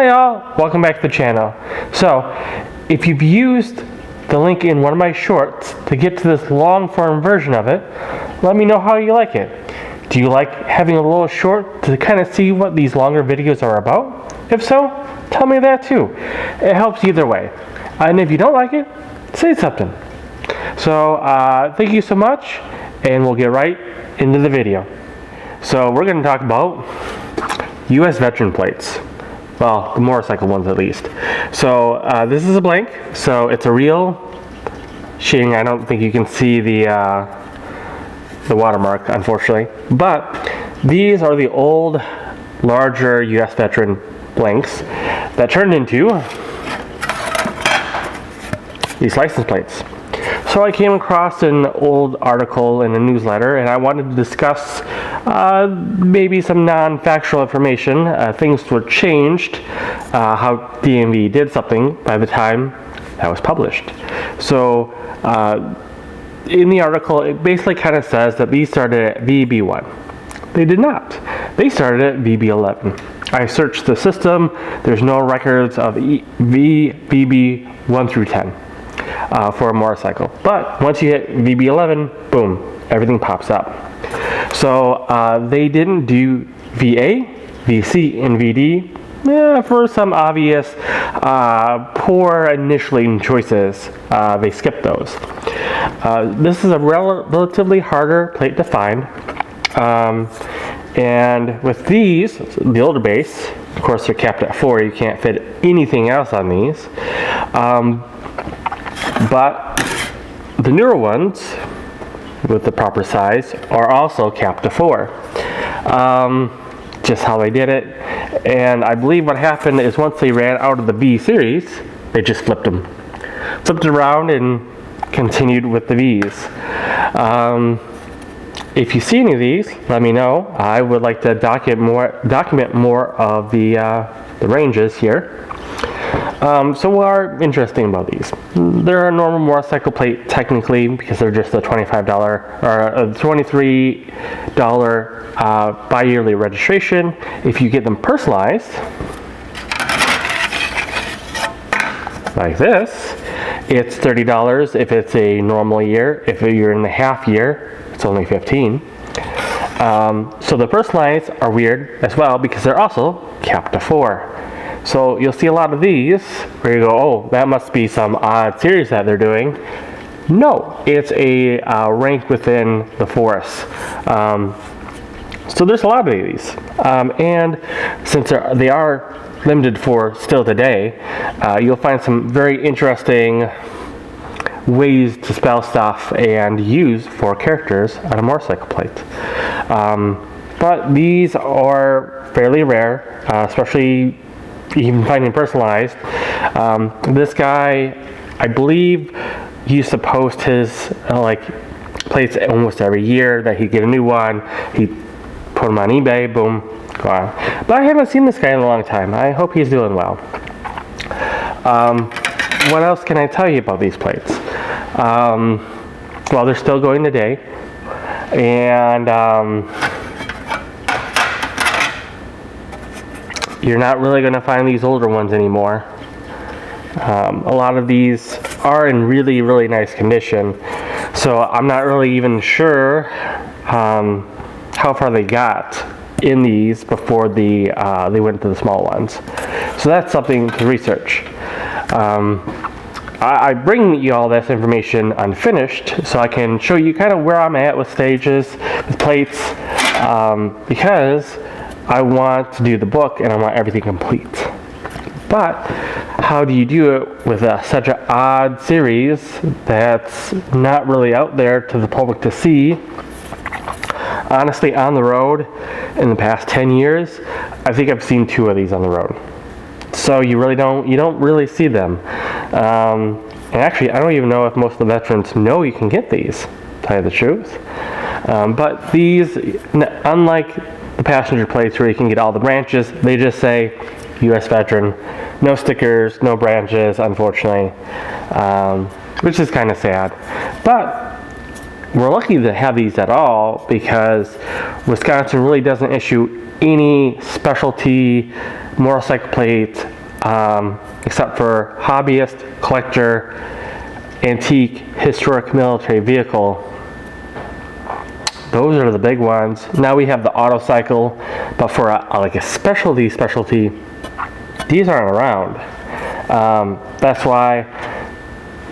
Hi all, welcome back to the channel. So, if you've used the link in one of my shorts to get to this long form version of it, let me know how you like it. Do you like having a little short to kind of see what these longer videos are about? If so, tell me that too. It helps either way. And if you don't like it, say something. So, thank you so much, and we'll get right into the video. So, we're going to talk about U.S. veteran plates. Well, the motorcycle ones at least. So this is a blank, so it's a real shading. I don't think you can see the watermark, unfortunately. But these are the old, larger U.S. veteran blanks that turned into these license plates. So I came across an old article in a newsletter, and I wanted to discuss maybe some non-factual information. Things were changed, how DMV did something by the time that was published. So in the article, it basically kind of says that these started at VB1. They did not. They started at VB11. I searched the system. There's no records of VB 1 through 10 for a motorcycle. But once you hit VB11, boom, everything pops up. So they didn't do VA, VC, and VD for some obvious poor initialing choices. They skipped those. This is a relatively harder plate to find. And with these, the older base, of course they're capped at 4, you can't fit anything else on these. But the newer ones, with the proper size, are also capped to 4. Just how they did it. And I believe what happened is once they ran out of the B series, they just flipped them. Flipped it around and continued with the Vs. If you see any of these, let me know. I would like to document more of the ranges here. So what are interesting about these? They're a normal motorcycle plate technically because they're just a $25 or a $23 bi-yearly registration. If you get them personalized, like this, it's $30 if it's a normal year. If you're in the half year, it's only $15. So the personalized are weird as well because they're also capped to 4. So you'll see a lot of these where you go, oh, that must be some odd series that they're doing. No, it's a rank within the forest. So there's a lot of these. And since they are limited for still today, you'll find some very interesting ways to spell stuff and use for characters on a motorcycle plate. But these are fairly rare, especially even finding personalized. This guy, I believe, used to post his plates almost every year that he'd get a new one. He'd put them on eBay, boom, gone. But I haven't seen this guy in a long time. I hope he's doing well. What else can I tell you about these plates? Well, they're still going today, and you're not really going to find these older ones anymore. A lot of these are in really, really nice condition, so I'm not really even sure how far they got in these before they went to the small ones. So that's something to research. I bring you all this information unfinished so I can show you kind of where I'm at with stages, with plates, because I want to do the book and I want everything complete. But how do you do it with such an odd series that's not really out there to the public to see? Honestly, on the road in the past 10 years, I think I've seen 2 of these on the road. So you don't really see them. And actually, I don't even know if most of the veterans know you can get these, to tell you the truth. But these, unlike the passenger plates where you can get all the branches, they just say U.S. veteran, no stickers, no branches, unfortunately, which is kind of sad. But we're lucky to have these at all because Wisconsin really doesn't issue any specialty motorcycle plate except for hobbyist, collector, antique, historic military vehicle. Those are the big ones. Now we have the auto cycle, but for like a specialty, these aren't around. That's why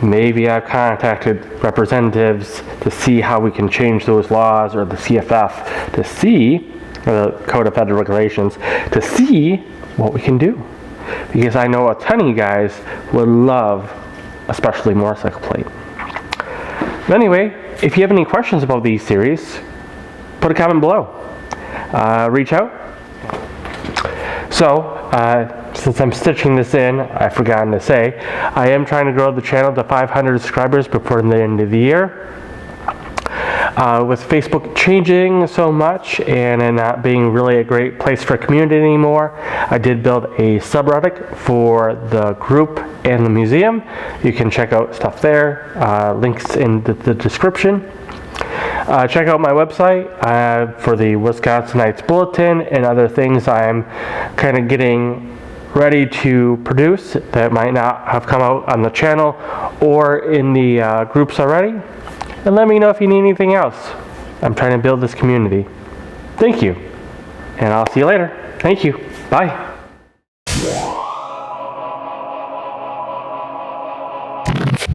maybe I've contacted representatives to see how we can change those laws, or the CFF to see, or the Code of Federal Regulations, to see what we can do. Because I know a ton of you guys would love a specialty motorcycle plate. But anyway, if you have any questions about these series, put a comment below. Reach out. So, since I'm stitching this in, I've forgotten to say, I am trying to grow the channel to 500 subscribers before the end of the year. With Facebook changing so much and it not being really a great place for community anymore, I did build a subreddit for the group and the museum. You can check out stuff there. Links in the description. Check out my website for the Wisconsinites Bulletin and other things I'm kind of getting ready to produce that might not have come out on the channel or in the groups already. And let me know if you need anything else. I'm trying to build this community. Thank you. And I'll see you later. Thank you. Bye.